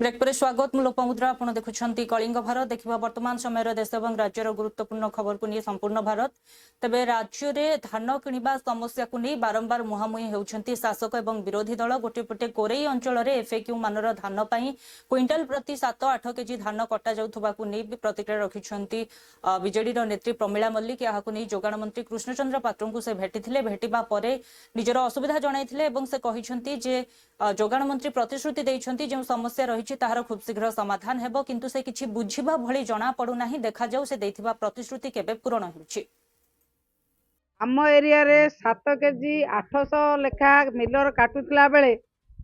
Break पर स्वागत लोपामुद्रा आप देखुं कलिंग भारत देखा वर्तमान समय देश और राज्यर गुरुत्वपूर्ण खबर को नहीं संपूर्ण भारत तेबे राज्य में धान किणवा समस्या को नहीं बारंबार मुहांमुही होती शासक और विरोधी दल गोटेपटे कोरेई अंचल में एफएक्यू मानर धान क्विंटाल प्रति 7-8 केजी धान कटा जाउथबा प्रतिक्रिया रखिंट बीजेडी नेत्री प्रमीला मल्लिक यहाँ नहीं जोगाण मंत्री कृष्णचंद्र पात्र को से भेटी भेटा पर निजर असुविधा जणाइथिले एवं से कहिसेंती जे जोगाण मंत्री प्रतिश्रुति देइछंती जो समस्या रही ताहार खूब शीघ्र समाधान हेबो किंतु से किछि बुझिबा भली जणा पड़ू नाही देखा जाऊ से देइथिबा प्रतिश्रुति केबे पूर्ण होउछि। आम एरिया रे 7 केजी 800 लेखा मिलर काटुला बेले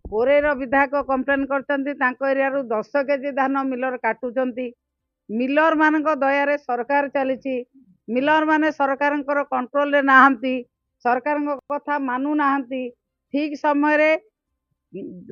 कोरेर विधायक कंप्लेन करछंती तांको एरिया रु 10 केजी धान मिलर काटुचंती। मिलर मानक दया रे सरकार चलीची मिलर माने सरकारंकर कंट्रोल रे नाहंती सरकारंक कथा मानु नाहंती ठीक समय रे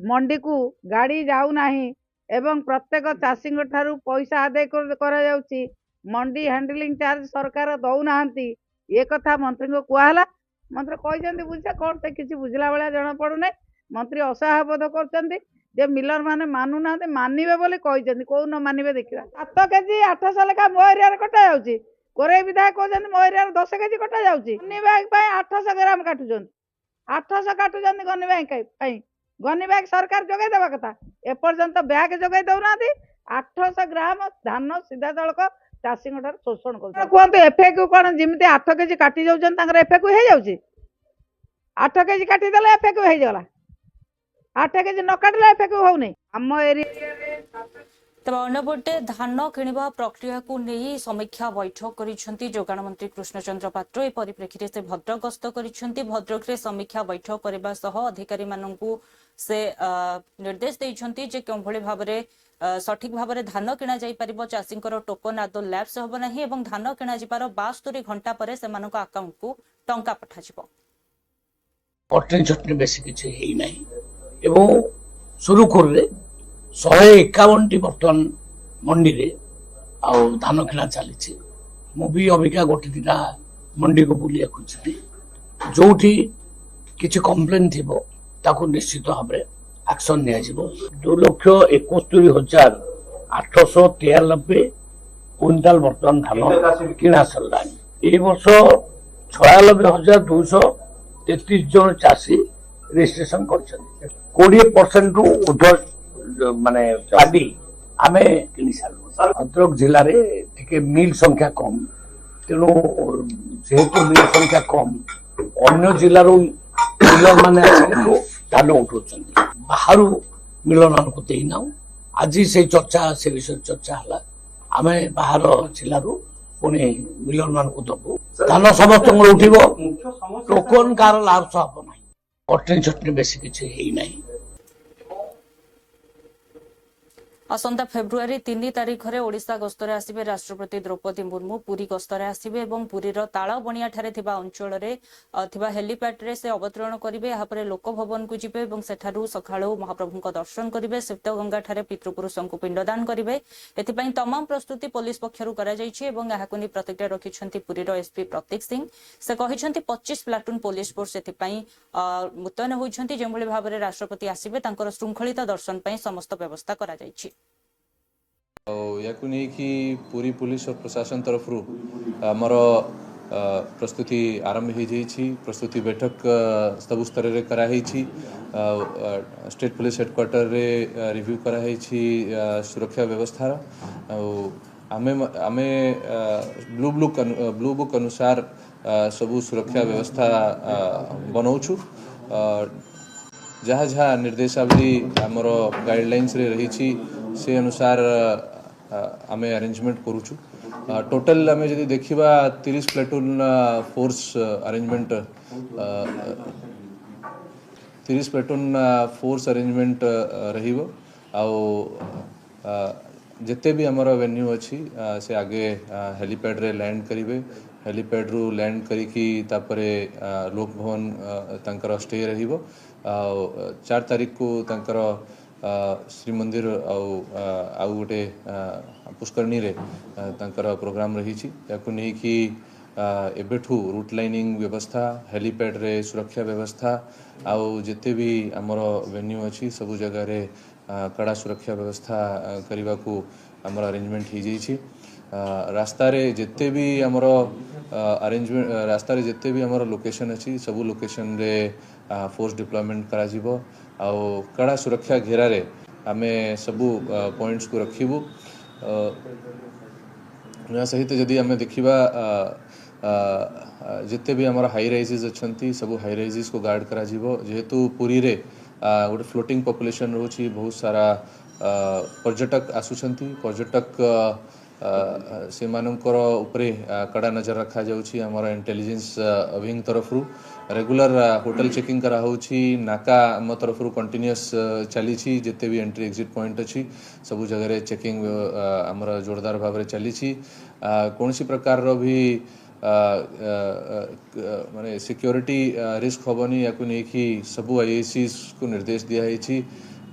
मंडी को गाड़ी जाऊ नाही एवं प्रत्येक चाषी ठारू पैसा आदाय करा जाउची मंडी हैंडलिंग चार्ज सरकार दउ नाहंती ये कथा मंत्री को कहला मंत्री कहते बुझे कौन से किसी बुझला भाया जना पड़ूना मंत्री असहाय बोध कर मिलर माने मानु ना मानवे बोली कहते कौ न मानवे देखा 7 केजी 800 लेखा मो एरिया कटा जाऊँगी कोरे विधायक कहते मो एरिया 10 केजी कटा जाऊँगी गनी बैग 800 ग्राम काटुं 800 काटुं गनी बैग गनी बैग सरकार जोगाई देवा कथा एपर्यंत बैग जोगाई दौना 800 ग्राम धान सीधा सड़क चाषी शोषण कर कहते एफएक्यू कौन जमी 8 केजी काटी जाऊँ एफएक्यू हो जाऊँगी 8 केजी काटिदेले एफएक्यू हो 8 केजी न काटिले एफएक्यू होनी आम एरिया। तब अन्यपटे धान किणवा प्रक्रिया को नहीं समीक्षा बैठक करिसेंती जोगाण मंत्री कृष्णचंद्र पात्र ए परिप्रेक्षी से भद्रक गस्त करिसेंती भद्रक रे समीक्षा बैठक करबा सह अधिकारी माननकु से निर्देश देइछंती जे केउ भली भाबरे सठिक भाबरे धान किणा जाई परिबो चाषींकर टोकन आदो लैप्स होबो नाही एवं धान किणा जिबार 72 घंटा परे सेमानक अकाउंट को टंका पठा जिवो कटनी छटनी बेसी किछि हेई नाही एवं सुरुखुर रे 151 बर्तमान मंडी रे आउ धान किणा चली मुझे अबिका गोटे दिना मंडी को बुलिया खोजी जो किसी कम्प्लेन थी ताकू निश्चित भाव में एक्शन नि 2,71,893 क्विंटाल बर्तमान धान किणा सरला ए वर्ष 96,233 जन चाषी रजिस्ट्रेशन कर 20% रु ऊर्ध्व माने पादी आमे किनी सारू भद्रक जिले में मिल संख्या कम तेणु जेहेतु मिल संख्या कम अन्य जिलार मिलर माने धान उठाऊ बाहर मिलर मान को देना आज से चर्चा से विषय चर्चा है आम बाहर जिलू पुणी मिलर मान को दबू धान समस्त उठो टोकन कार लाभ हम ना कटनी छटनी बेसी किसी है ना। आसंता फेब्रुआरी 3 तारिख में ओडिशा गस्तरे आसिबे राष्ट्रपति द्रौपदी मुर्मू पुरी गस्तरे आसिबे एवं पुरीर तालबणिया ठारे थिबा अंचल रे थिबा हेलीपैड रे से अवतरण करिवे यहाँ पर लोक भवन को जिबे एवं सेठारु सखाळु महाप्रभु दर्शन करिवे सिप्तगंगा ठारे पितृपुरुषंकु पिंडदान करिवे एथिपई तमाम प्रस्तुति पुलिस पक्षरु करा जायछि एवं याहाकु नि प्रतिक्रिया रखिछंती पुरीर एसपी प्रतीक सिंह से कहिछंती 25 प्लाटून पुलिस फोर्स एथिपई मुतयन होइछंती जेमभଳି भाबरे राष्ट्रपति आसिबे तांकर श्रृंखलित दर्शन पई समस्त व्यवस्था करा जायछि या पूरी पुलिस और प्रशासन तरफ आमर प्रस्तुति आरंभ हो जाइए प्रस्तुति बैठक सब स्तर में कराई स्टेट पुलिस हेडक्वार्टर रे रिव्यू कराई सुरक्षा व्यवस्था आमे आमे ब्लू बुक अनुसार सबू सुरक्षा व्यवस्था बनाऊँ जहाँ जहाँ निर्देशावली आमर गाइडलाइंस रे रही से अनुसार आमे अरेंजमेंट करूछु टोटल आमे जदि देखिबा 30 platoon force arrangement 30 platoon force arrangement रहिबो आउ जिते भी आमर वेन्यू अच्छी से आगे हेलीपैड रे लैंड करिवे हेलीपैड रु लैंड करिकी तापरे लोक भवन तांकर स्टे रहिबो 4 तारीख को तांकर श्रीमंदिर आउ गोटे पुष्करणी रे तांकर प्रोग्राम रही नहीं कि एबेठू रूट लाइनिंग व्यवस्था हेलीपैड रे सुरक्षा व्यवस्था आउ जिते भी आमर वेन्यू अच्छी सबू जगह कड़ा सुरक्षा व्यवस्था करने को आमर अरेंजमेंट हो जाइए। रास्तार जिते भी आमर अरेंजमेंट रास्तार जिते भी आमर लोकेशन अच्छी सबू लोकेशन रे फोर्स डिप्लॉयमेंट करा जीवो आउ कड़ा सुरक्षा घेरा रे आमे सबू पॉइंट्स को रखिबू। या सहित जदि आम देखा जिते भी आमर हाई राइजेस अच्छी सब हाई राइजेस को गार्ड करा जीवो। जेहेतु पुरी रे गोटे फ्लोटिंग पॉपुलेशन रोची बहुत सारा पर्यटक आसुछंती पर्यटक से मानकर उपरे कड़ा नजर रखा जाउछि। आमर इंटेलिजेंस विंग तरफ रेगुलर होटल चेकिंग करा होछि। नाका आम तरफ कंटिन्यूअस चली जिते भी एंट्री एग्जिट पॉइंट अच्छी सबू जगह चेकिंग आमर जोरदार भाव में चली। कौन सी प्रकार रो भी माने सिक्योरिटी रिस्क हेनी या नहीं सबू आईएसी को निर्देश दिखाई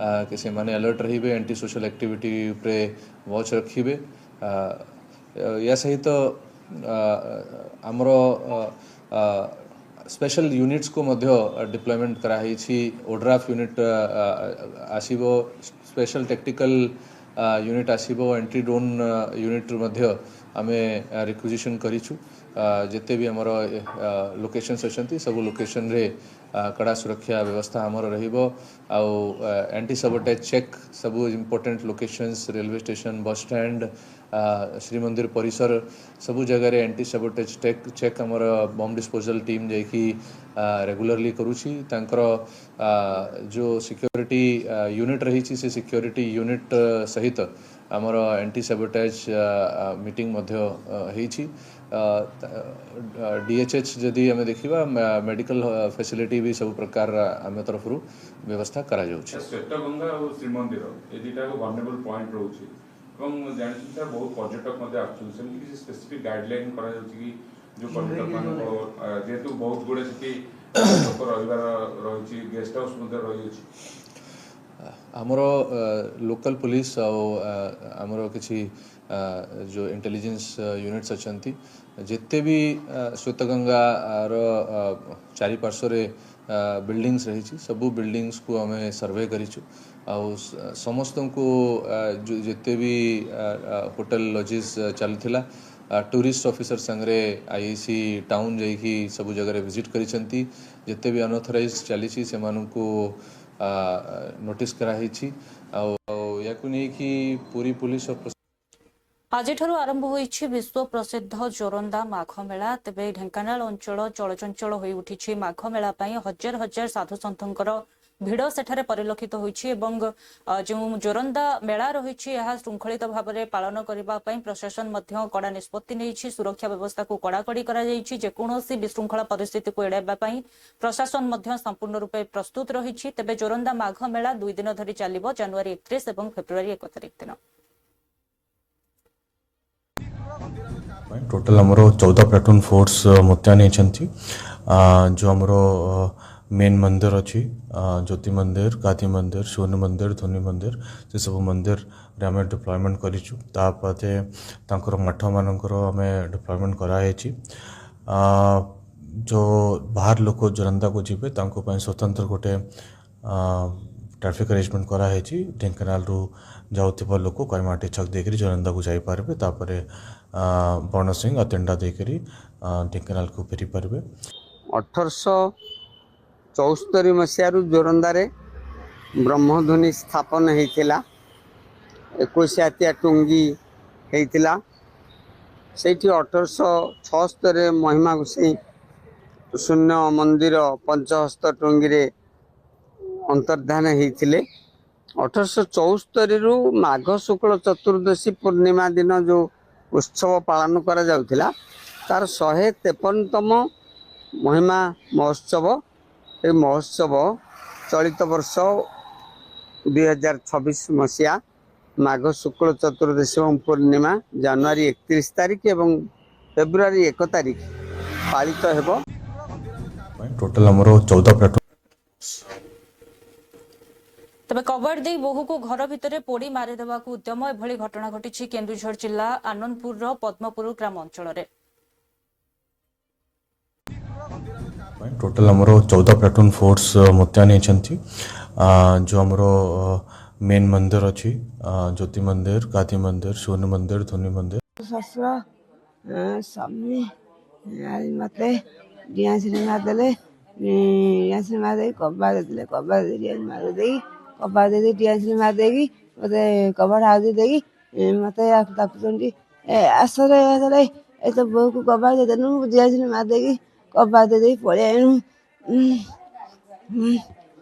कि से माने अलर्ट रहिबे एंटी सोशल एक्टिविटी उपरे वॉच रखिबे। या सहित आमर स्पेशल यूनिट्स को मध्य डिप्लॉयमेंट कराई। ओड्राफ यूनिट आसीबो स्पेशल टेक्टिकल यूनिट आसीबो एंटी ड्रोन यूनिट मध्य आमे रिक्विजिशन करिछु। जिते भी आमर लोकेशंस अच्छी सब लोकेशन रे कड़ा सुरक्षा व्यवस्था आमर रहिबो। आउ एंटी सबटेज चेक सबू important locations railway station bus stand Shrimandir परिसर सबू जगह एंटी सबटेज चेक आमर बम डिस्पोजल टीम जाकि रेगुलरली करुछि। तांकर जो सिक्योरिटी यूनिट रही से सिक्योरिटी यूनिट सहित आमर एंटी सबटेज मीटिंग मध्य होइछि। डीएचएच जदि आम देखा मेडिकल फैसिलिटी भी सब प्रकार आम तरफ व्यवस्था करा जाउछि। श्वेतगंगा और श्रीमंदिर ये दुटा वल्नरेबल पॉइंट रोचे जानते बहुत पर्यटक आसमती किसी स्पेसिफिक गाइडलाइन करा कि जो पर्यटक मान जेहेतु बहुत गुड़े से लोक रही गेस्ट हाउस रही आमर लोकल पुलिस आमर किसी जो इंटेलिजेंस यूनिट्स अच्छी जिते भी श्वेतगंगा चारिपार्श्व बिल्डिंग्स रही सबू बिल्डिंग्स को आम सर्वे करिछु। आउ समस्त को जिते भी होटल लॉजेस चलता टूरिस्ट ऑफिसर संगे आईआईसी टाउन जाकि सबू जगह विजिट करिसेंती। जिते भी अनऑथराइज चली से नोटिस कराई या कि पूरी पुलिस और आज आरंभ होइछि विश्व प्रसिद्ध जोरंदा माघ मेला। तेबे ढेंकानाल अंचल चलचंचल होई उठिछि माघ मेला पई हजार हजार साधु सन्थंकर भिड़ सेठारे परिलक्षित होइछि एवं जो जोरंदा मेला रहिछि यह श्रृंखलित भाव में पालन करबा पई प्रशासन मध्य कड़ा निष्पत्ति नेइछि। सुरक्षा व्यवस्था को कड़ाकड़ी करा जाइछि। जे कोनोसी विशृंखला परिस्थिति को एड़ाइबा पई प्रशासन मध्य संपूर्ण रूपे प्रस्तुत रहिछि। तेबे जोरंदा माघ मेला 2 दिन धरि चलिबो जनवरी 31 एवं फेब्रुआरी 1 तारिख दिन। टोटल आमर 14 प्लाटून फोर्स मुतयन होती जो आमर मेन मंदिर अच्छी ज्योति मंदिर काती मंदिर सूर्य मंदिर ध्वनि मंदिर से सब मंदिर आम डिप्लॉयमेंट कर मठ मानकर आम डिप्लॉयमेंट कराई। जो बाहर लोक जोरंदा को जीवे स्वतंत्र गोटे ट्रैफिक अरेंजमेंट कराई। ढेंकानाल जाऊा लोक कईमाटी छक देकर जोरंदा को जापारे तापर बण सिंह अतेंडा देकर ढेंकानाल को फेरी पारे। 1874 मसीह जोरंदारे ब्रह्मध्वनि स्थापन होता 21 हातिया टुंगी होता से 1876 महिमा गोसाई शून्य मंदिर पंचहस्त टुंगी रे अंतर्धान होते। 1874 रु माघ शुक्ल चतुर्दशी पूर्णिमा दिन जो उत्सव पालन करा जाउथिला तार 153तम महिमा महोत्सव। ये महोत्सव चलित वर्ष 2026 मसीहा माघ शुक्ल चतुर्दशी और पूर्णिमा जनवरी 31 तारिख एवं फेब्रुआरी 1 तारिख पालित हेबो। टोटल आमर 14 प्लाटून तबे कवर दे बहु को घर भितर पोड़ी मारिदेवा उद्यम एभली घटना घटी केन्दुझर जिला आनंदपुर पद्मपुर ग्राम अंचल। टोटल आमर 14 प्लाटून फोर्स मुतयन होती जो आमर मेन मंदिर अच्छी ज्योति मंदिर, काती मंदिर, सूर्य मंदिर, धोनी मंदिर। शशुर स्वामी मत डिया सिनेमा देले डिया सिनेमा दे कबाड़ देले कबाड़ दे डिया सिनेमा दे कबाड़ दे डिया सिनेमा देगी मते कबाड़ हाउदी देगी मते ताकुचंडी आसरे आसरे ए तो बहु को कबाड़ दे देनु डिया सिनेमा देगी कबाड़ दे पळे आनु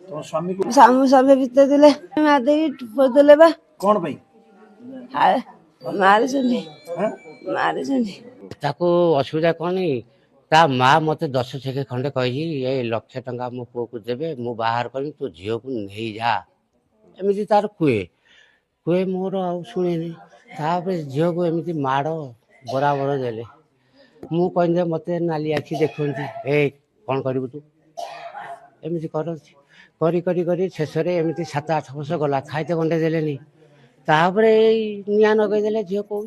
तो स्वामी को सामू सबे भीतर देले मा देगी देले बा कौन भाई मारे चंडी मारे चंडी ताको असुविधा कौन नहीं ता माँ मत 10 सेकेंड खंडे कही ये 1 लाख टंका मो पुओ को देबे मु बाहर कर तू झील को नहीं जा एमती तार कुए कुए मोर आ शुणेनी झील को एमती माड़ बराबर देले मु कहदे मत नाली आखि देखती ए कौन करू तू एमती कर शेष एमती 7-8 वर्ष गला खाइते गंडे देलेनी निया नगेदेले झील कह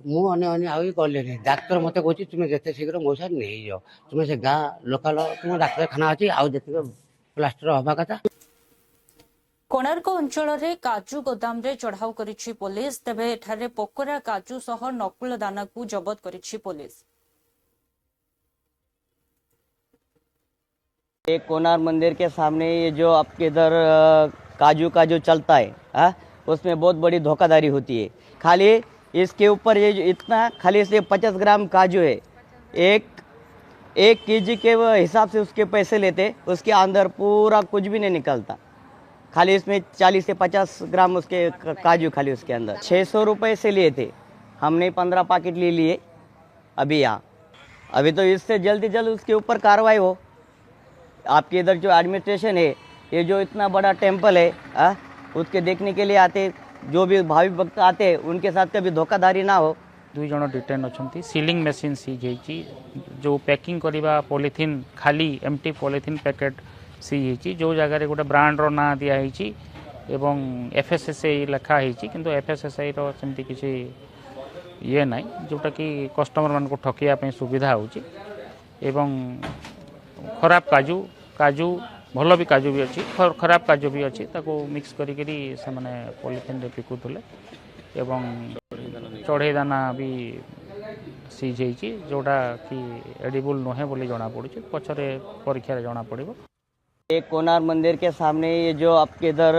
मुझे आई गले डाक्तर मत कह तुम्हें जिते शीघ्र मो साथ नहीं जाओ तुम्हें से गाँ लोकाल तुम डाक्तखाना अच्छी आउ जिते प्लास्टर हवा कथा। कोणार्क अंचल रे काजू गोदाम रे चढ़ाऊ करिछि पुलिस तेबे एठारे पोकरा काजू सह नकुल दाना को जबत करिछि पुलिस। एक कोणार्क मंदिर के सामने ये जो आपके इधर काजू का जो चलता है उसमें बहुत बड़ी धोखाधड़ी होती है। खाली इसके ऊपर ये इतना खाली से 50 ग्राम काजू है, एक केजी के हिसाब से उसके पैसे लेते, उसके अंदर पूरा कुछ भी नहीं निकलता। खाली इसमें 40 से 50 ग्राम उसके काजू खाली उसके अंदर 600 रुपये से लिए थे। हमने 15 पैकेट ले लिए अभी यहाँ। अभी तो इससे जल्दी जल्द उसके ऊपर कार्रवाई हो। आपके इधर जो एडमिनिस्ट्रेशन है, ये जो इतना बड़ा टेम्पल है उसके देखने के लिए आते, जो भी भावी भक्त आते हैं उनके साथ कभी धोखाधड़ी ना हो। 2 जन डिटेन अच्छा सीलिंग मशीन सीज होती, जो पैकिंग करवा पॉलिथिन खाली एमटी पॉलिथिन पैकेट सीज होती, जो जगह गोटे ब्रांडर ना दिखाई एवं एफएसएसआई लिखाई किंतु एफएसएसआई सेमती किसी ये ना जोटा कि कस्टमर मान को ठकिया सुविधा होची। खराब काजू भल भी काजू भी अच्छी, खराब काजू भी अच्छी, ताको मिक्स करी से माने पॉलिथिन रे पिकुले एवं चढ़ई दाना भी सीज होती, जोटा कि एडिबल नुहे बोली जना पड़ी, पछरे परीक्षा जना पड़ो। एक कोणार्क मंदिर के सामने ये जो आपके इधर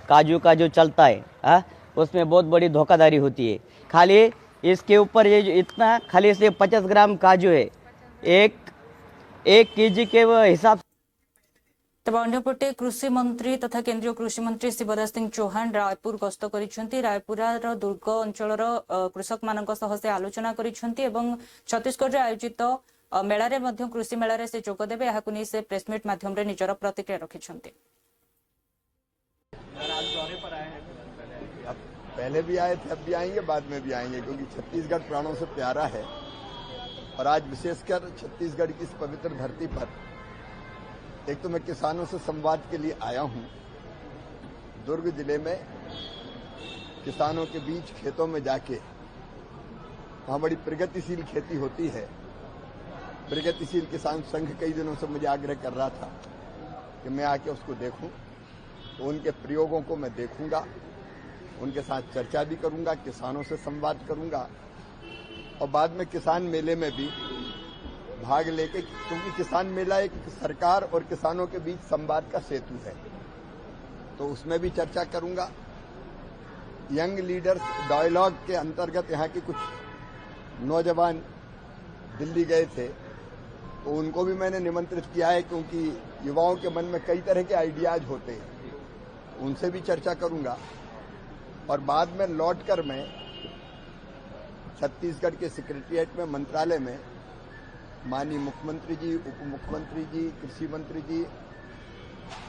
काजू का जो चलता है उसमें बहुत बड़ी धोखाधड़ी होती है। खाली इसके ऊपर ये इतना खाली से 50 ग्राम काजू है, एक केजी के हिसाब। तब अन्यपटे कृषि मंत्री तथा केंद्रीय कृषि मंत्री शिवराज सिंह चौहान रायपुर गस्त करिसेंती। रायपुरार दुर्ग अंचलर कृषक मानक सह से आलोचना करिसेंती एवं छत्तीसगढ़ रे आयोजित मेला रे मध्य कृषि मेला रे से जोग देबे याकु नै से प्रेस मीट माध्यम रे निजर प्रतिक्रिया रखिसेंती। पहले भी आए थे, अब भी आएंगे, बाद में भी आएंगे, क्योंकि छत्तीसगढ़ प्राणों से प्यारा है। और आज विशेषकर छत्तीसगढ़ की इस पवित्र धरती पर एक तो मैं किसानों से संवाद के लिए आया हूं। दुर्ग जिले में किसानों के बीच खेतों में जाके वहां बड़ी प्रगतिशील खेती होती है। प्रगतिशील किसान संघ कई दिनों से मुझे आग्रह कर रहा था कि मैं आके उसको देखूं, तो उनके प्रयोगों को मैं देखूंगा, उनके साथ चर्चा भी करूंगा, किसानों से संवाद करूंगा और बाद में किसान मेले में भी भाग लेके, क्योंकि किसान मेला एक सरकार और किसानों के बीच संवाद का सेतु है, तो उसमें भी चर्चा करूंगा। यंग लीडर्स डायलॉग के अंतर्गत यहाँ के कुछ नौजवान दिल्ली गए थे, तो उनको भी मैंने निमंत्रित किया है, क्योंकि युवाओं के मन में कई तरह के आइडियाज होते हैं, उनसे भी चर्चा करूंगा। और बाद में लौटकर मैं छत्तीसगढ़ के सेक्रेटरिएट में, मंत्रालय में माननीय मुख्यमंत्री जी, उप मुख्यमंत्री जी, कृषि मंत्री जी,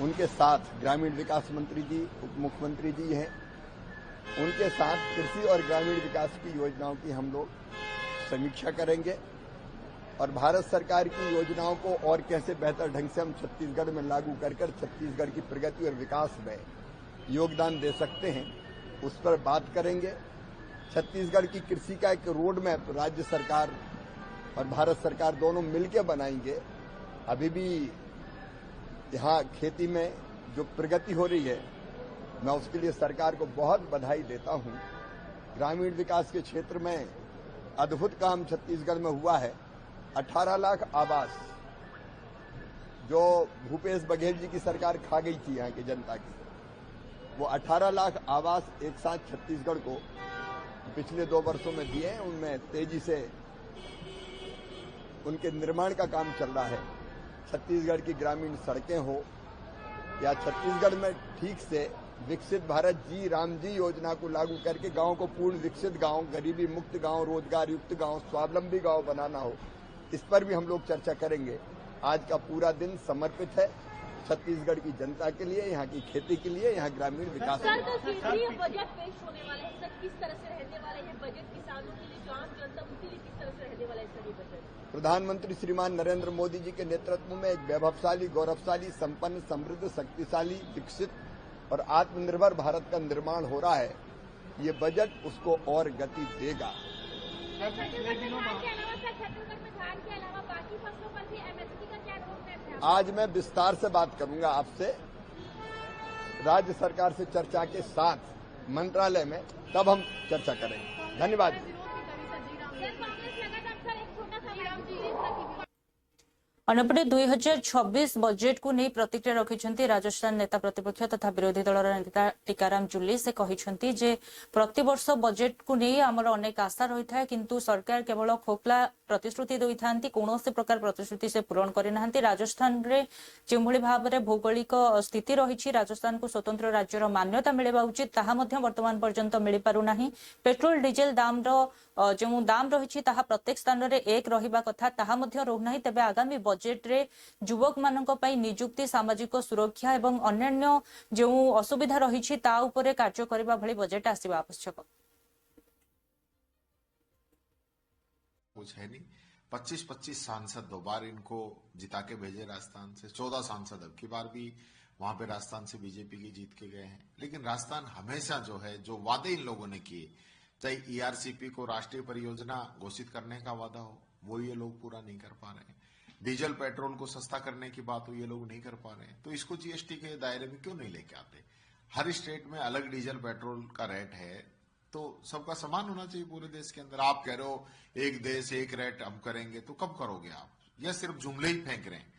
उनके साथ ग्रामीण विकास मंत्री जी, उप मुख्यमंत्री जी हैं, उनके साथ कृषि और ग्रामीण विकास की योजनाओं की हम लोग समीक्षा करेंगे और भारत सरकार की योजनाओं को और कैसे बेहतर ढंग से हम छत्तीसगढ़ में लागू कर छत्तीसगढ़ की प्रगति और विकास में योगदान दे सकते हैं, उस पर बात करेंगे। छत्तीसगढ़ की कृषि का एक रोड मैप राज्य सरकार और भारत सरकार दोनों मिलकर बनाएंगे। अभी भी यहाँ खेती में जो प्रगति हो रही है मैं उसके लिए सरकार को बहुत बधाई देता हूं। ग्रामीण विकास के क्षेत्र में अद्भुत काम छत्तीसगढ़ में हुआ है। 18 लाख आवास जो भूपेश बघेल जी की सरकार खा गई थी यहाँ की जनता की, वो 18 लाख आवास एक साथ छत्तीसगढ़ को पिछले 2 वर्षों में दिए हैं। उनमें तेजी से उनके निर्माण का काम चल रहा है। छत्तीसगढ़ की ग्रामीण सड़कें हो या छत्तीसगढ़ में ठीक से विकसित भारत जी राम जी योजना को लागू करके गांव को पूर्ण विकसित गांव, गरीबी मुक्त गांव, रोजगार युक्त गांव, स्वावलंबी गांव बनाना हो, इस पर भी हम लोग चर्चा करेंगे। आज का पूरा दिन समर्पित है छत्तीसगढ़ की जनता के लिए, यहाँ की खेती के लिए, यहाँ ग्रामीण विकास के लिए। केंद्रीय बजट पेश होने वाला है सर, किस तरह से रहने वाला है बजट? किसानों के लिए, जो आम जनता उनके लिए किस तरह से रहने वाला है सर ये बजट? प्रधानमंत्री श्रीमान नरेंद्र मोदी जी के नेतृत्व में एक वैभवशाली, गौरवशाली, संपन्न, समृद्ध, शक्तिशाली, विकसित और आत्मनिर्भर भारत का निर्माण हो रहा है। ये बजट उसको और गति देगा। आज मैं विस्तार से बात करूंगा आपसे राज्य सरकार से चर्चा के साथ मंत्रालय में, तब हम चर्चा करेंगे। धन्यवाद। अन्यपटे 2026 बजेट को नहीं प्रतिक्रिया रखिंट राजस्थान नेता प्रतिपक्ष तथा विरोधी दलर नेता टीकाराम जूली। से कहते जे प्रतिवर्ष बजेट को नहीं आमर अनेक आशा रही है, किंतु सरकार केवल खोखला प्रतिश्रुति दे था, कौन प्रकार प्रतिश्रुति से पूरण करना। राजस्थान रे जो भाव में भौगोलिक स्थिति रही, राजस्थान को स्वतंत्र राज्यर मान्यता मिलवा उचित, ताहा वर्तमान पर्यंत मिल पारुना। पेट्रोल डीजेल दाम जो दाम रही प्रत्येक स्थान में एक रहा कथा, ताहा रोना। तेज आगामी बजेट रे युवक मानक पई नियुक्ति, सामाजिक सुरक्षा एवं अन्य जो असुविधा रही ता उपरे कार्य करबा भली बजेट आसीबा आवश्यक। कुछ है नहीं। 25-25 सांसद 2 बार इनको जिता के भेजे राजस्थान से, 14 सांसद अब की बार भी वहां पे राजस्थान से बीजेपी की जीत के गए हैं। लेकिन राजस्थान हमेशा जो है, जो वादे इन लोगों ने किए, चाहे ईआरसीपी को राष्ट्रीय परियोजना घोषित करने का वादा हो, वो ये लोग पूरा नहीं कर पा रहे हैं। डीजल पेट्रोल को सस्ता करने की बात हो, ये लोग नहीं कर पा रहे हैं। तो इसको जीएसटी के दायरे में क्यों नहीं लेके आते? हर स्टेट में अलग डीजल पेट्रोल का रेट है, तो सबका समान होना चाहिए पूरे देश के अंदर। आप कह रहे हो एक देश एक रेट हम करेंगे, तो कब करोगे आप? या सिर्फ जुमले ही फेंक रहे हैं?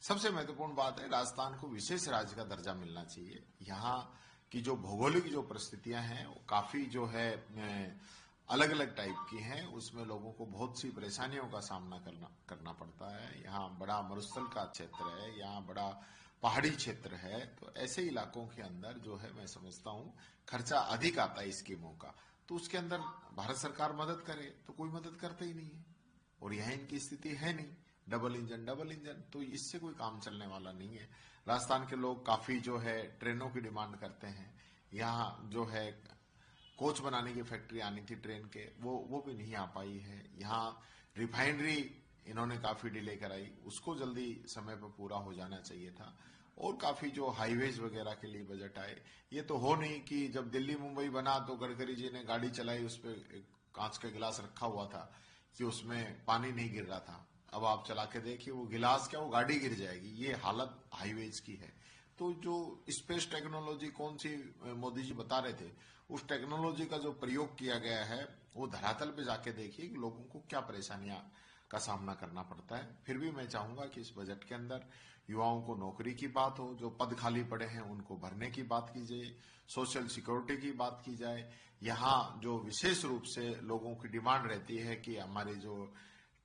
सबसे महत्वपूर्ण बात है, राजस्थान को विशेष राज्य का दर्जा मिलना चाहिए। यहाँ की जो भौगोलिक जो परिस्थितियां हैं वो काफी जो है अलग अलग टाइप की हैं। उसमें लोगों को बहुत सी परेशानियों का सामना करना पड़ता है। यहाँ बड़ा मरुस्थल का क्षेत्र है, यहाँ बड़ा पहाड़ी क्षेत्र है, तो ऐसे इलाकों के अंदर जो है मैं समझता हूँ खर्चा अधिक आता है स्कीमों का। तो उसके अंदर भारत सरकार मदद करे, तो कोई मदद करता ही नहीं है। और यहाँ इनकी स्थिति है नहीं, डबल इंजन, तो इससे कोई काम चलने वाला नहीं है। राजस्थान के लोग काफी जो है ट्रेनों की डिमांड करते हैं। यहाँ जो है कोच बनाने की फैक्ट्री आनी थी ट्रेन के, वो भी नहीं आ पाई है। यहाँ रिफाइनरी इन्होंने काफी डिले कराई, उसको जल्दी समय पर पूरा हो जाना चाहिए था। और काफी जो हाईवेज वगैरह के लिए बजट आए, ये तो हो नहीं कि जब दिल्ली मुंबई बना तो गडकरी जी ने गाड़ी चलाई, उस पर एक कांच का गिलास रखा हुआ था कि उसमें पानी नहीं गिर रहा था। अब आप चला के देखिए, वो गिलास क्या, वो गाड़ी गिर जाएगी। ये हालत हाईवेज की है। तो जो स्पेस टेक्नोलॉजी कौन सी मोदी जी बता रहे थे, उस टेक्नोलॉजी का जो प्रयोग किया गया है वो धरातल पे जाके देखिए कि लोगों को क्या परेशानियां का सामना करना पड़ता है। फिर भी मैं चाहूंगा कि इस बजट के अंदर युवाओं को नौकरी की बात हो, जो पद खाली पड़े हैं उनको भरने की बात की जाए, सोशल सिक्योरिटी की बात की जाए। यहाँ जो विशेष रूप से लोगों की डिमांड रहती है कि हमारे जो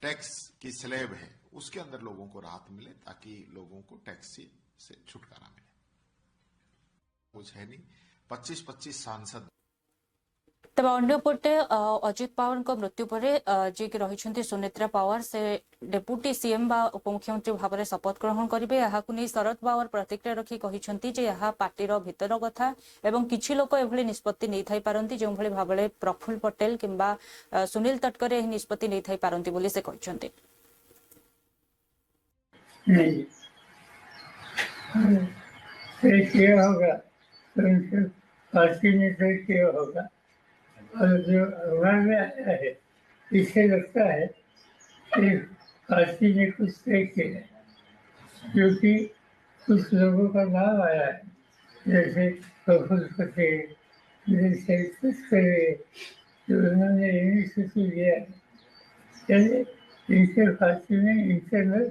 टैक्स की स्लैब है उसके अंदर लोगों को राहत मिले, ताकि लोगों को टैक्स से छुटकारा मिले। कुछ है नहीं। 25-25 सांसद। तब अंपटे अजित पवार मृत्यु पर जी रही सुनेत्रा पवार से डेप्यूटी सीएम बा उपमुख्यमंत्री भाव में शपथ ग्रहण करेंगे। नहीं शरद पवार प्रतिक्रिया रखी कहते यह पार्टीर भितर कथा एवं किछि लोक एभली निष्पत्ति नहीं थाई पारंती, जो भली भाव में प्रफुल्ल पटेल किंबा सुनील तटकरे निष्पत्ति नहीं थाई पारंती बोली से कहते। पार्टी ने तय किया होगा और जो अखबार में आया है, इससे लगता है कि पार्टी ने कुछ तय किया है, क्योंकि कुछ लोगों का नाम आया है जैसे प्रफुल्ल पटेल, जैसे तस्करे, तो उन्होंने इनिशिएटिव लिया। चलिए, इनके फांसी में इनके अंदर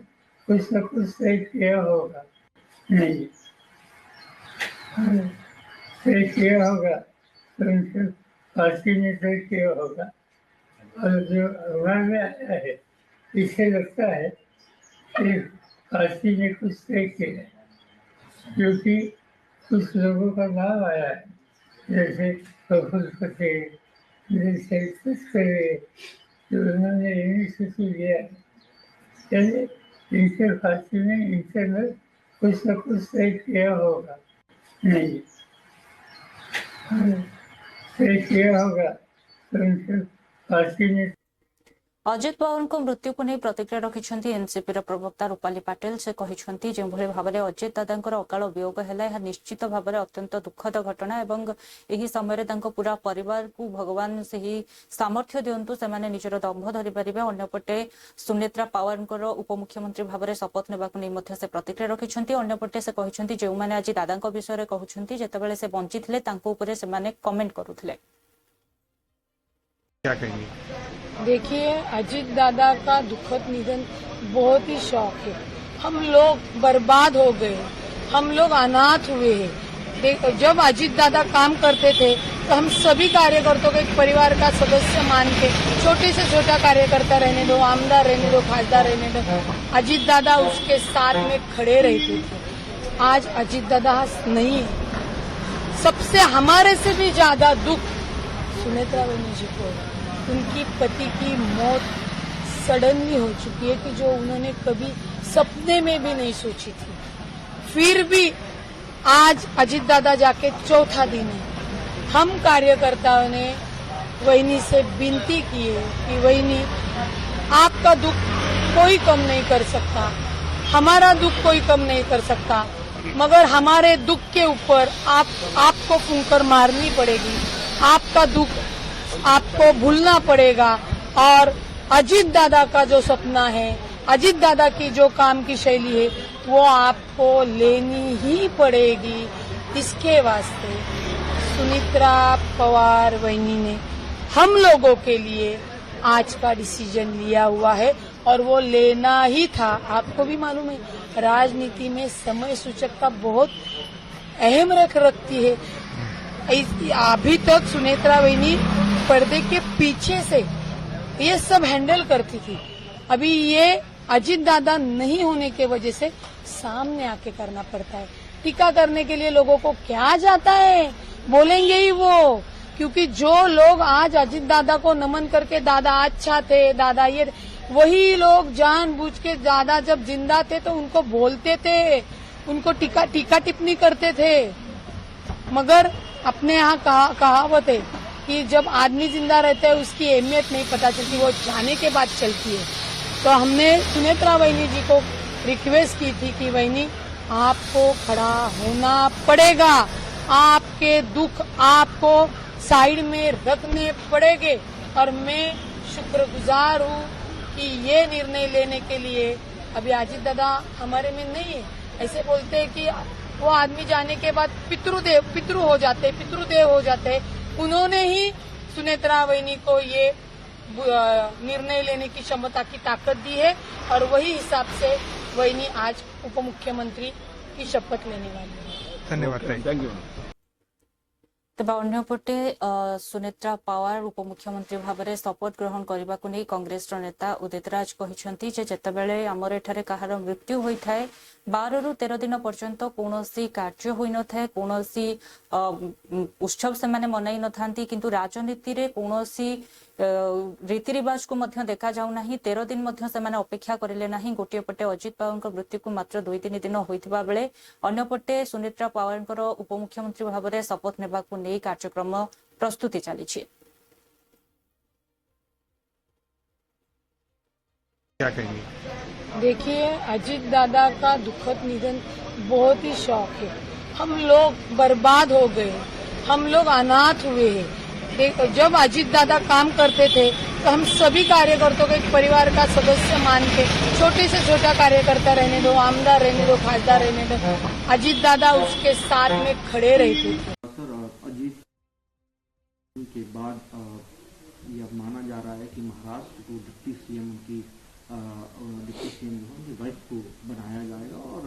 कुछ न कुछ तय किया होगा, नहीं तय किया होगा तो उनके फांसी में तय किया होगा। और जो अखबार में आया है, इसे लगता है कि फांसी में कुछ तय किया है, क्योंकि कुछ लोगों का नाम आया है, जैसे प्रफुल्ल पटेल, जैसे तस्करे, तो उन्होंने इनिशिएटिव लिया। चलिए, इनके फांसी में इनके अंदर कुछ न कुछ तय किया होगा, नहीं तय किया होगा तो उनके फांसी में। अजित पवार मृत्यु को नहीं प्रतिक्रिया रखिंट एनसीपी प्रवक्ता रूपाली पाटिल। से कहते जो भाव में अजित दादा अकाल वियोग है निश्चित भाव में अत्यंत दुखद घटना और यही समय पूरा परिवार को भगवान से ही सामर्थ्य दिंतु से निजर दम्भ धरी पारे। अंपटे सुनेत्रा पवार उपमुख्यमंत्री भाव में शपथ ने से प्रतिक्रिया रखिंट। अंपटे से कहते जो मैंने आज दादा विषय कहते जितेबाला से बंची थे कमेंट करुले। क्या कहेंगे? देखिए, अजित दादा का दुखद निधन बहुत ही शौक है। हम लोग बर्बाद हो गए, हम लोग अनाथ हुए हैं। जब अजित दादा काम करते थे तो हम सभी कार्यकर्ताओं को एक परिवार का सदस्य मान के छोटे से छोटा कार्यकर्ता रहने दो, आमदार रहने दो, खासदार रहने दो, अजित दादा उसके साथ में खड़े रहते थे। आज अजित दादा नहीं है। सबसे हमारे से भी ज्यादा दुख सुनेत्रा बहनी जी को, उनकी पति की मौत सडनली हो चुकी है कि जो उन्होंने कभी सपने में भी नहीं सोची थी। फिर भी आज अजित दादा जाके चौथा दिन है। हम कार्यकर्ताओं ने वहिनी से विनती की है कि वहिनी, आपका दुख कोई कम नहीं कर सकता, हमारा दुख कोई कम नहीं कर सकता, मगर हमारे दुख के ऊपर आपको फूंकर मारनी पड़ेगी। आपका दुख आपको भूलना पड़ेगा और अजित दादा का जो सपना है, अजित दादा की जो काम की शैली है, वो आपको लेनी ही पड़ेगी। इसके वास्ते सुनेत्रा पवार वहिनी ने हम लोगों के लिए आज का डिसीजन लिया हुआ है और वो लेना ही था। आपको भी मालूम है, राजनीति में समय सूचकता बहुत अहम रखती है। अभी तक सुनेत्रा वहिनी पर्दे के पीछे से ये सब हैंडल करती थी। अभी ये अजित दादा नहीं होने के वजह से सामने आके करना पड़ता है। टीका करने के लिए लोगों को क्या जाता है, बोलेंगे ही वो, क्योंकि जो लोग आज अजित दादा को नमन करके दादा अच्छा थे, दादा ये, वही लोग जानबूझ के दादा जब जिंदा थे तो उनको बोलते थे, उनको टीका टिप्पणी करते थे। मगर अपने यहाँ कहावत है कि जब आदमी जिंदा रहता है उसकी अहमियत नहीं पता चलती, वो जाने के बाद चलती है। तो हमने सुनेत्रा वहिनी जी को रिक्वेस्ट की थी कि वहिनी, आपको खड़ा होना पड़ेगा, आपके दुख आपको साइड में रखने पड़ेंगे। और मैं शुक्रगुजार हूँ कि ये निर्णय लेने के लिए अभी अजित दादा हमारे में नहीं है। ऐसे बोलते हैं कि वो आदमी जाने के बाद पितृ हो जाते। उन्होंने ही सुनेत्रा वहिनी को ये निर्णय लेने की क्षमता की ताकत दी है और वही हिसाब से वहिनी आज उप मुख्यमंत्री की शपथ लेने वाली है। धन्यवाद। Thank you. तेज अंपटे सुनेत्रा पवार उपमुख्यमंत्री भाव में शपथ ग्रहण करने को नहीं कांग्रेस नेता उदित राज कहते जितेबाला आमर एठारे कहार मृत्यु होता है 12 ରୁ 13 दिन पर्यंत कौनसी कार्य होई न थाए, कौनसी उत्सव से माने मनाई न थांती, किंतु राजनीति रे कौनसी रीति रिवाज को मध्य देखा जाऊ नाही। 13 दिन मध्य से माने अपेक्षा करिले नाही। गोटे पटे अजित पवार मृत्यु को मात्र 2-3 दिन होइथिबा बेले अन्य पटे सुनेत्रा पवार उपमुख्यमंत्री भाव में शपथ नेबा को नहीं कार्यक्रम प्रस्तुति चली। क्या कहेंगे? देखिए, अजित दादा का दुखद निधन बहुत ही शौक है। हम लोग बर्बाद हो गए, हम लोग अनाथ हुए हैं। जब अजीत दादा काम करते थे तो हम सभी कार्यकर्ताओं को एक परिवार का सदस्य मान के छोटे से छोटा कार्यकर्ता रहने दो, आमदार रहने दो, खासदार रहने दो, अजीत दादा उसके साथ में खड़े रहते थे। सर, अजीत के बाद यह माना जा रहा है कि महाराष्ट्र को डिप्टी सीएम की डिप्टी सीएम जो वाइफ को बनाया जाएगा और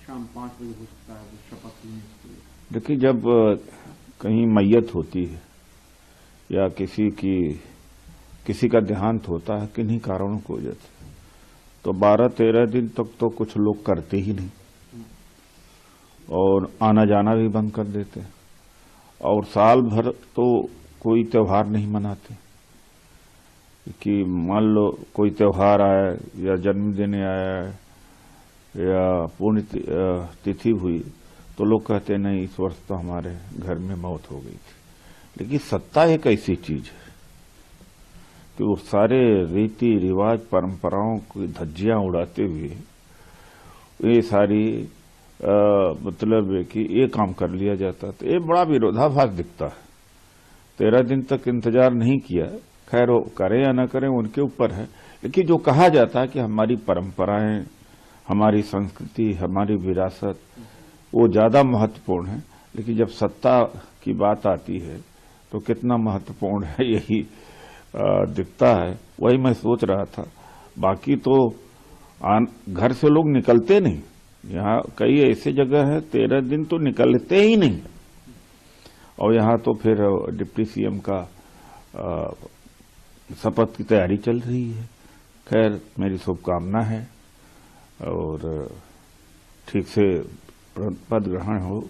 शाम 5 बजे हो सकता है वो शपथ लेने के लिए। देखिए, जब कहीं मैयत होती है या किसी का देहांत होता है, किन्हीं कारणों की वजह से, तो 12-13 दिन तक तो कुछ लोग करते ही नहीं और आना जाना भी बंद कर देते हैं और साल भर तो कोई त्योहार नहीं मनाते। कि मान लो कोई त्योहार आया या जन्मदिन आया या पुण्य तिथि हुई तो लोग कहते नहीं इस वर्ष तो हमारे घर में मौत हो गई थी। लेकिन सत्ता एक ऐसी चीज है कि वो सारे रीति रिवाज परंपराओं की धज्जियां उड़ाते हुए ये सारी मतलब है कि ये काम कर लिया जाता। तो ये बड़ा विरोधाभास दिखता है। 13 दिन तक इंतजार नहीं किया, खैर वो करें या न करें उनके ऊपर है। लेकिन जो कहा जाता है कि हमारी परंपराएं, हमारी संस्कृति, हमारी विरासत वो ज्यादा महत्वपूर्ण है। लेकिन जब सत्ता की बात आती है तो कितना महत्वपूर्ण है यही दिखता है। वही मैं सोच रहा था। बाकी तो घर से लोग निकलते नहीं। यहाँ कई ऐसे जगह है 13 दिन तो निकलते ही नहीं और यहाँ तो फिर डिप्टी सीएम का शपथ की तैयारी चल रही है। खैर मेरी शुभकामना है और ठीक से पद ग्रहण हो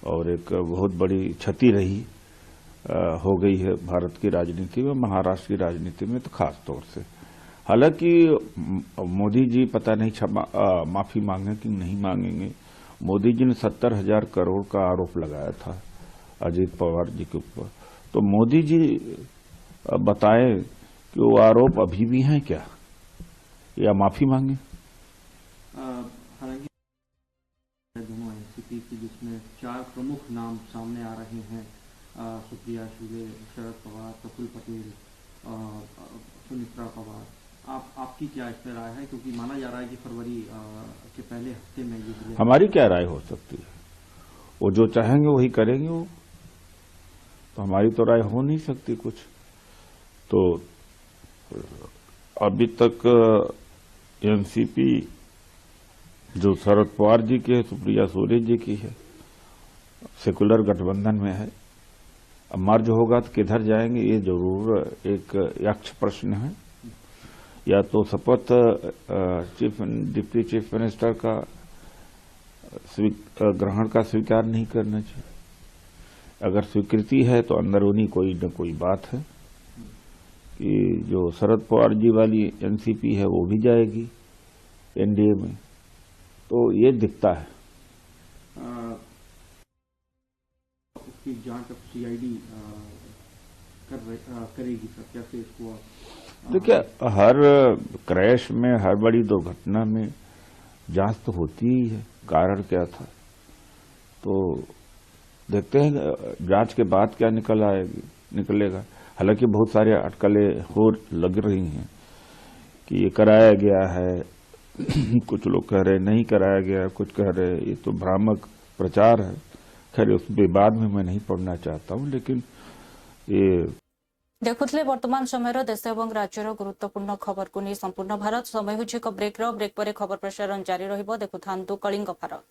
और एक बहुत बड़ी क्षति रही हो गई है भारत की राजनीति में, महाराष्ट्र की राजनीति में तो खास तौर से। हालांकि मोदी जी पता नहीं माफी मांगे कि नहीं मांगेंगे। मोदी जी ने 70,000 करोड़ का आरोप लगाया था अजीत पवार जी के ऊपर। तो मोदी जी बताए कि वो आरोप अभी भी हैं क्या या माफी मांगे। हालांकि दोनों एनसीपी की जिसमें 4 प्रमुख नाम सामने आ रहे हैं, सुप्रिया सुले, शरद पवार, प्रफुल्ल पटेल, सुमित्रा पवार, आपकी क्या इस पर राय है? क्योंकि माना जा रहा है कि फरवरी के पहले हफ्ते में ये हमारी क्या राय हो सकती है? वो जो चाहेंगे वही करेंगे। वो तो हमारी तो राय हो नहीं सकती कुछ। तो अभी तक एनसीपी जो शरद पवार जी की है, सुप्रिया सुले जी की है, सेकुलर गठबंधन में है। अब मर्ज होगा तो किधर जाएंगे ये जरूर एक यक्ष प्रश्न है। या तो शपथ डिप्टी चीफ मिनिस्टर का ग्रहण का स्वीकार नहीं करना चाहिए। अगर स्वीकृति है तो अंदरूनी कोई न कोई बात है कि जो शरद पवार जी वाली एनसीपी है वो भी जाएगी एनडीए में। तो ये दिखता है। उसकी जांच अब सीआईडी करेगी सर, कैसे इसको? देखिए, हर क्रैश में, हर बड़ी दुर्घटना में जांच तो होती ही है। कारण क्या था तो देखते हैं जांच के बाद क्या निकलेगा। हालांकि बहुत सारे अटकलें हो लग रही हैं कि ये कराया गया है, कुछ लोग कह रहे नहीं कराया गया, कुछ कह रहे ये तो भ्रामक प्रचार है। खैर उस विवाद में मैं नहीं पड़ना चाहता हूं। लेकिन ये देखुले वर्तमान समय देश और राज्यर गुरुत्वपूर्ण खबर को नहीं संपूर्ण भारत समय हो ब्रेक पर खबर प्रसारण जारी रहिबो। देखुथांतु कलिंग भारत।